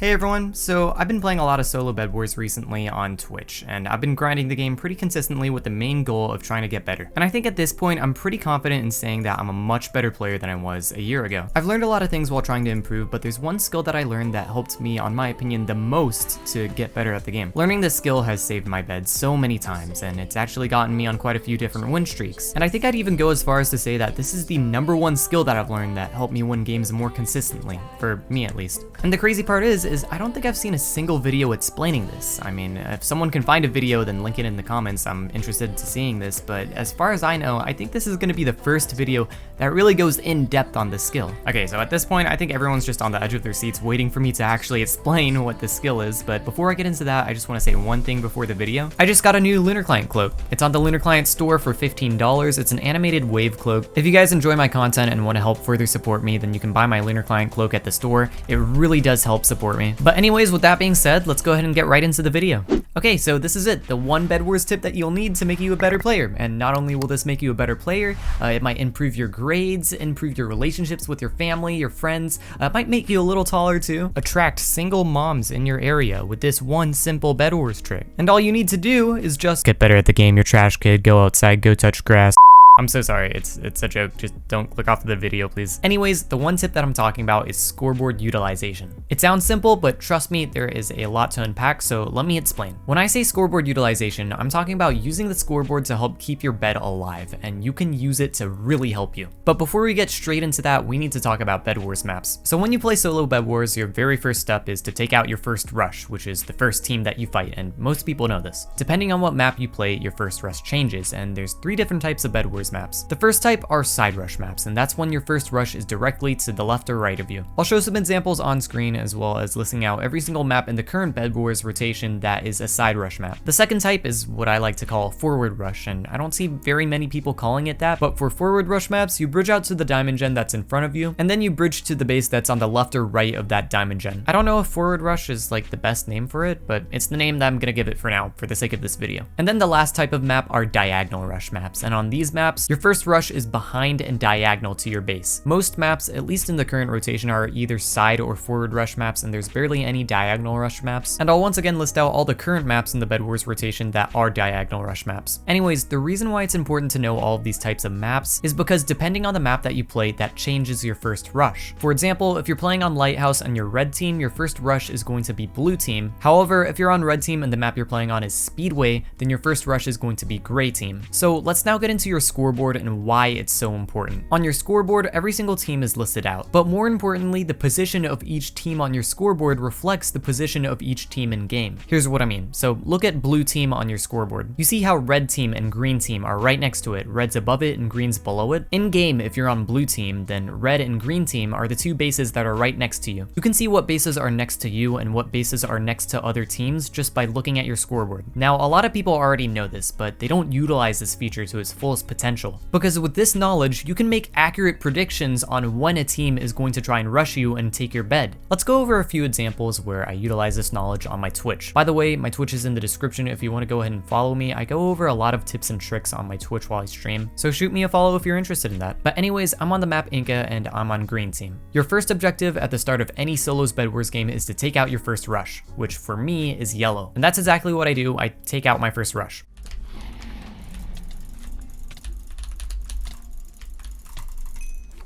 Hey everyone, so I've been playing a lot of solo Bedwars recently on Twitch, and I've been grinding the game pretty consistently with the main goal of trying to get better. And I think at this point, I'm pretty confident in saying that I'm a much better player than I was a year ago. I've learned a lot of things while trying to improve, but there's one skill that I learned that helped me, on my opinion, the most to get better at the game. Learning this skill has saved my bed so many times, and it's actually gotten me on quite a few different win streaks. And I think I'd even go as far as to say that this is the #1 skill that I've learned that helped me win games more consistently, for me at least. And the crazy part is I don't think I've seen a single video explaining this. I mean, if someone can find a video, then link it in the comments. I'm interested in seeing this, but as far as I know, I think this is going to be the first video that really goes in depth on this skill. Okay, so at this point, I think everyone's just on the edge of their seats waiting for me to actually explain what this skill is, but before I get into that, I just want to say one thing before the video. I just got a new Lunar Client cloak. It's on the Lunar Client store for $15. It's an animated wave cloak. If you guys enjoy my content and want to help further support me, then you can buy my Lunar Client cloak at the store. It really does help support me. But anyways, with that being said, let's go ahead and get right into the video. Okay, so this is it, the one Bedwars tip that you'll need to make you a better player. And not only will this make you a better player, it might improve your grades, improve your relationships with your family, your friends, it might make you a little taller too. Attract single moms in your area with this one simple Bedwars trick. And all you need to do is just get better at the game, you trash kid, go outside, go touch grass. I'm so sorry, it's a joke, just don't click off the video, please. Anyways, the one tip that I'm talking about is scoreboard utilization. It sounds simple, but trust me, there is a lot to unpack, so let me explain. When I say scoreboard utilization, I'm talking about using the scoreboard to help keep your bed alive, and you can use it to really help you. But before we get straight into that, we need to talk about Bedwars maps. So when you play solo Bedwars, your very first step is to take out your first rush, which is the first team that you fight, and most people know this. Depending on what map you play, your first rush changes, and there's 3 different types of Bedwars maps. The first type are side rush maps, and that's when your first rush is directly to the left or right of you. I'll show some examples on screen as well as listing out every single map in the current Bedwars rotation that is a side rush map. The second type is what I like to call forward rush, and I don't see very many people calling it that, but for forward rush maps, you bridge out to the diamond gen that's in front of you, and then you bridge to the base that's on the left or right of that diamond gen. I don't know if forward rush is like the best name for it, but it's the name that I'm gonna give it for now, for the sake of this video. And then the last type of map are diagonal rush maps, and on these maps, your first rush is behind and diagonal to your base. Most maps, at least in the current rotation, are either side or forward rush maps, and there's barely any diagonal rush maps. And I'll once again list out all the current maps in the Bedwars rotation that are diagonal rush maps. Anyways, the reason why it's important to know all of these types of maps is because depending on the map that you play, that changes your first rush. For example, if you're playing on Lighthouse and you're red team, your first rush is going to be blue team. However, if you're on red team and the map you're playing on is Speedway, then your first rush is going to be gray team. So let's now get into your scoreboard and why it's so important. On your scoreboard, every single team is listed out, but more importantly, the position of each team on your scoreboard reflects the position of each team in game. Here's what I mean. So look at blue team on your scoreboard. You see how red team and green team are right next to it, red's above it and green's below it? In game, if you're on blue team, then red and green team are the 2 bases that are right next to you. You can see what bases are next to you and what bases are next to other teams just by looking at your scoreboard. Now, a lot of people already know this, but they don't utilize this feature to its fullest potential. Because with this knowledge, you can make accurate predictions on when a team is going to try and rush you and take your bed. Let's go over a few examples where I utilize this knowledge on my Twitch. By the way, my Twitch is in the description if you want to go ahead and follow me. I go over a lot of tips and tricks on my Twitch while I stream, so shoot me a follow if you're interested in that. But anyways, I'm on the map Inca and I'm on green team. Your first objective at the start of any solos Bedwars game is to take out your first rush, which for me is yellow. And that's exactly what I do. I take out my first rush.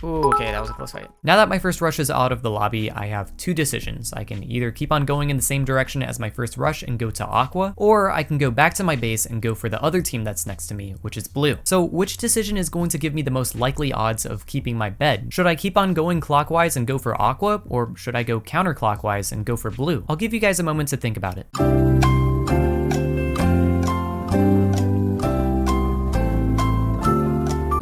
Ooh, okay, that was a close fight. Now that my first rush is out of the lobby, I have 2 decisions. I can either keep on going in the same direction as my first rush and go to aqua, or I can go back to my base and go for the other team that's next to me, which is blue. So which decision is going to give me the most likely odds of keeping my bed? Should I keep on going clockwise and go for aqua, or should I go counterclockwise and go for blue? I'll give you guys a moment to think about it.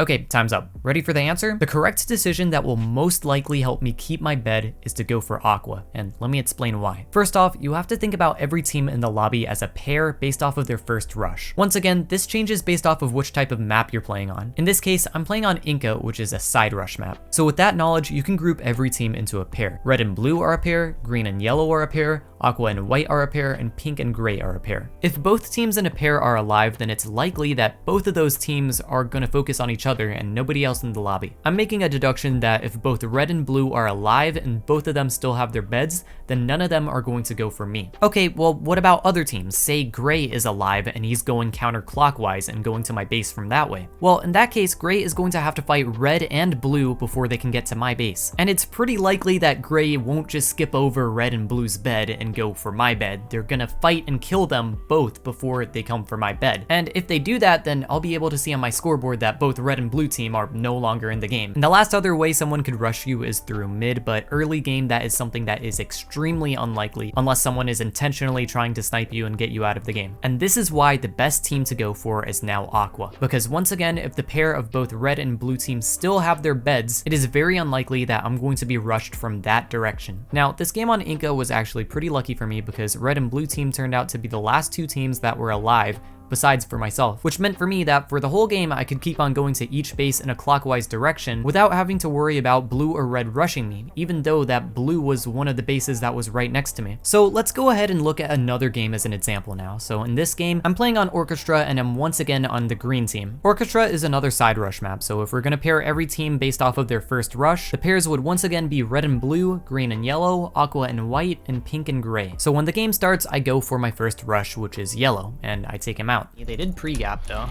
Okay, time's up. Ready for the answer? The correct decision that will most likely help me keep my bed is to go for aqua, and let me explain why. First off, you have to think about every team in the lobby as a pair based off of their first rush. Once again, this changes based off of which type of map you're playing on. In this case, I'm playing on Inca, which is a side rush map. So with that knowledge, you can group every team into a pair. Red and blue are a pair, green and yellow are a pair, aqua and white are a pair, and pink and gray are a pair. If both teams in a pair are alive, then it's likely that both of those teams are gonna focus on each other and nobody else in the lobby. I'm making a deduction that if both red and blue are alive and both of them still have their beds, then none of them are going to go for me. Okay, well, what about other teams? Say Gray is alive and he's going counterclockwise and going to my base from that way. Well, in that case, Gray is going to have to fight Red and Blue before they can get to my base. And it's pretty likely that Gray won't just skip over Red and Blue's bed and go for my bed. They're gonna fight and kill them both before they come for my bed. And if they do that, then I'll be able to see on my scoreboard that both Red and Blue team are no longer in the game. And the last other way someone could rush you is through mid, but early game that is something that is extremely unlikely unless someone is intentionally trying to snipe you and get you out of the game. And this is why the best team to go for is now Aqua, because once again, if the pair of both Red and Blue teams still have their beds, it is very unlikely that I'm going to be rushed from that direction. Now, this game on Inca was actually pretty lucky for me because Red and Blue team turned out to be the last two teams that were alive, besides for myself, which meant for me that for the whole game I could keep on going to each base in a clockwise direction without having to worry about Blue or Red rushing me, even though that Blue was one of the bases that was right next to me. So let's go ahead and look at another game as an example now. So in this game, I'm playing on Orchestra and I'm once again on the green team. Orchestra is another side rush map, so if we're gonna pair every team based off of their first rush, the pairs would once again be Red and Blue, Green and Yellow, Aqua and White, and Pink and Gray. So when the game starts, I go for my first rush, which is Yellow, and I take him out. They did pre-gap though.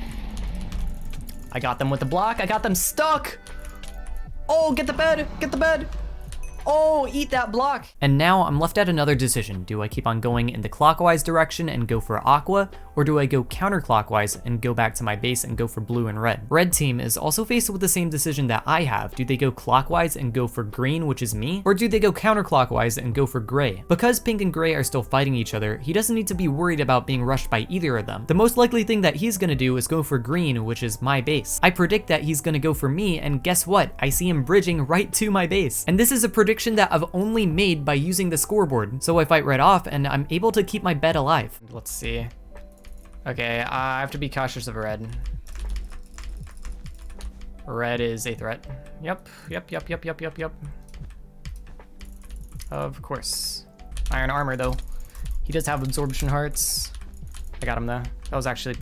I got them with the block. I got them stuck. Oh, get the bed. Get the bed. Oh, eat that block. And now I'm left at another decision. Do I keep on going in the clockwise direction and go for Aqua, or do I go counterclockwise and go back to my base and go for Blue and Red? Red team is also faced with the same decision that I have. Do they go clockwise and go for Green, which is me, or do they go counterclockwise and go for Gray? Because Pink and Gray are still fighting each other, he doesn't need to be worried about being rushed by either of them. The most likely thing that he's gonna do is go for Green, which is my base. I predict that he's gonna go for me, and guess what? I see him bridging right to my base. And this is a prediction that I've only made by using the scoreboard. So I fight Red off and I'm able to keep my bed alive. Let's see. Okay, I have to be cautious of Red. Red is a threat. Yep. Of course. Iron armor though. He does have absorption hearts. I got him though. That was actually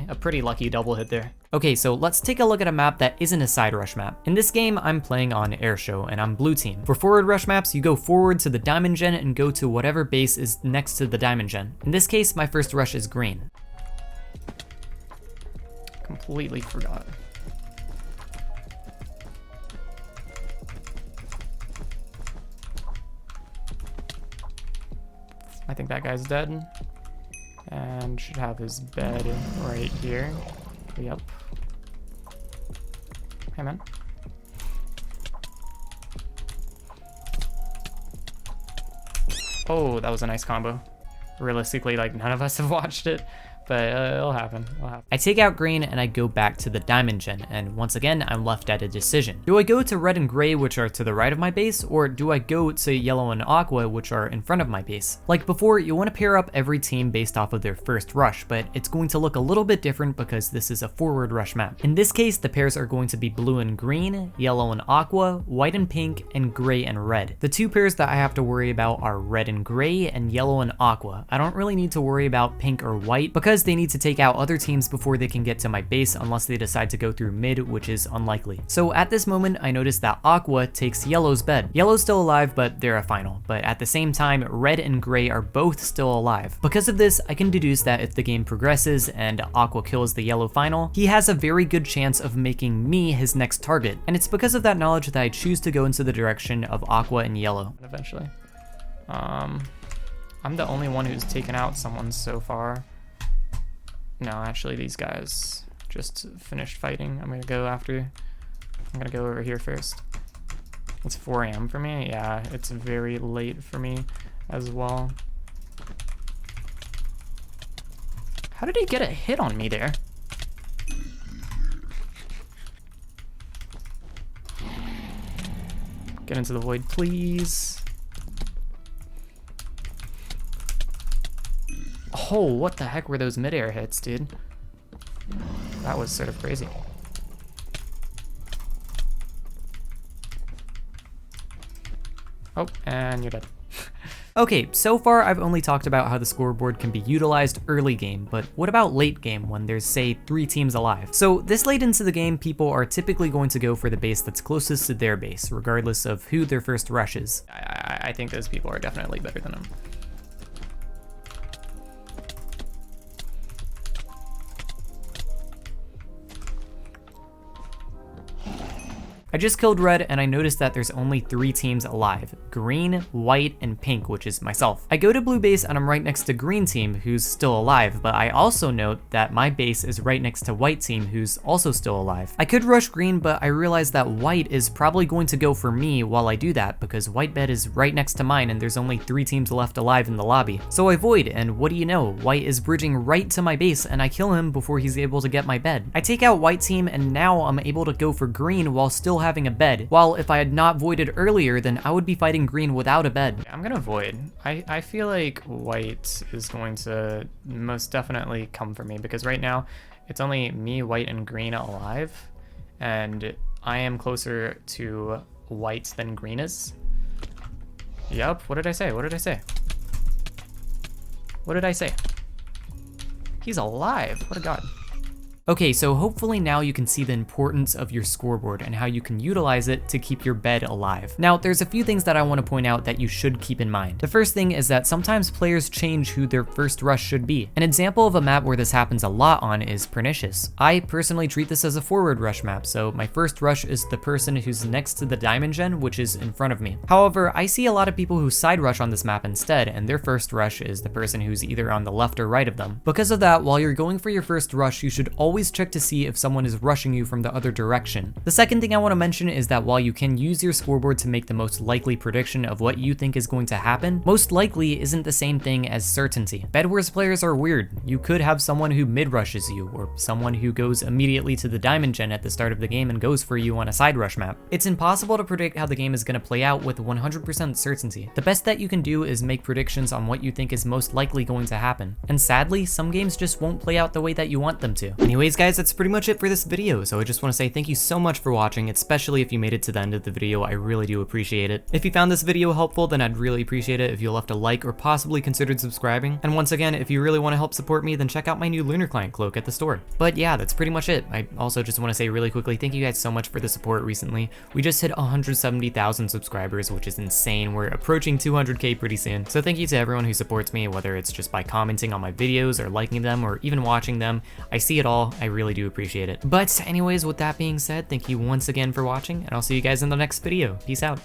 a pretty lucky double hit there. Okay, so let's take a look at a map that isn't a side rush map. In this game, I'm playing on Airshow and I'm blue team. For forward rush maps, you go forward to the diamond gen and go to whatever base is next to the diamond gen. In this case, my first rush is green. Completely forgot. I think that guy's dead. And should have his bed right here. Yep. Hey man. Oh, that was a nice combo. Realistically, like none of us have watched it, but it'll happen. I take out green and I go back to the diamond gen, and once again, I'm left at a decision. Do I go to red and gray, which are to the right of my base, or do I go to yellow and aqua, which are in front of my base? Like before, you want to pair up every team based off of their first rush, but it's going to look a little bit different because this is a forward rush map. In this case, the pairs are going to be blue and green, yellow and aqua, white and pink, and gray and red. The two pairs that I have to worry about are red and gray and yellow and aqua. I don't really need to worry about pink or white because they need to take out other teams before they can get to my base unless they decide to go through mid, which is unlikely. So at this moment, I notice that aqua takes yellow's bed. Yellow's still alive, but they're a final. But at the same time, red and gray are both still alive. Because of this, I can deduce that if the game progresses and aqua kills the yellow final, he has a very good chance of making me his next target. And it's because of that knowledge that I choose to go into the direction of aqua and yellow. Eventually. I'm the only one who's taken out someone so far. No, actually these guys just finished fighting. I'm gonna go over here first. It's 4 AM for me. Yeah, it's very late for me as well. How did he get a hit on me there? Get into the void, please. Oh, what the heck were those midair hits, dude? That was sort of crazy. Oh, and you're dead. Okay, so far I've only talked about how the scoreboard can be utilized early game, but what about late game when there's, say, 3 teams alive? So this late into the game, people are typically going to go for the base that's closest to their base, regardless of who their first rush is. I think those people are definitely better than them. I just killed red and I noticed that there's only 3 teams alive, green, white, and pink, which is myself. I go to blue base and I'm right next to green team, who's still alive, but I also note that my base is right next to white team, who's also still alive. I could rush green, but I realized that white is probably going to go for me while I do that, because white bed is right next to mine and there's only 3 teams left alive in the lobby. So I void, and what do you know, white is bridging right to my base and I kill him before he's able to get my bed. I take out white team and now I'm able to go for green while still having a bed, while if I had not voided earlier, then I would be fighting green without a bed. I'm gonna void. I feel like white is going to most definitely come for me, because right now it's only me, white, and green alive, and I am closer to white than green is. Yup, what did I say? What did I say? What did I say? He's alive, what a god. Okay, so hopefully now you can see the importance of your scoreboard and how you can utilize it to keep your bed alive. Now, there's a few things that I want to point out that you should keep in mind. The first thing is that sometimes players change who their first rush should be. An example of a map where this happens a lot on is Pernicious. I personally treat this as a forward rush map, so my first rush is the person who's next to the diamond gen, which is in front of me. However, I see a lot of people who side rush on this map instead, and their first rush is the person who's either on the left or right of them. Because of that, while you're going for your first rush, you should always check to see if someone is rushing you from the other direction. The second thing I want to mention is that while you can use your scoreboard to make the most likely prediction of what you think is going to happen, most likely isn't the same thing as certainty. Bedwars players are weird. You could have someone who mid-rushes you, or someone who goes immediately to the diamond gen at the start of the game and goes for you on a side rush map. It's impossible to predict how the game is going to play out with 100% certainty. The best that you can do is make predictions on what you think is most likely going to happen. And sadly, some games just won't play out the way that you want them to. Anyways guys, that's pretty much it for this video, so I just want to say thank you so much for watching, especially if you made it to the end of the video. I really do appreciate it. If you found this video helpful, then I'd really appreciate it if you left a like or possibly considered subscribing. And once again, if you really want to help support me, then check out my new Lunar Client cloak at the store. But yeah, that's pretty much it. I also just want to say really quickly, thank you guys so much for the support recently. We just hit 170,000 subscribers, which is insane. We're approaching 200k pretty soon. So thank you to everyone who supports me, whether it's just by commenting on my videos or liking them or even watching them. I see it all. I really do appreciate it. But anyways, with that being said, thank you once again for watching, and I'll see you guys in the next video. Peace out.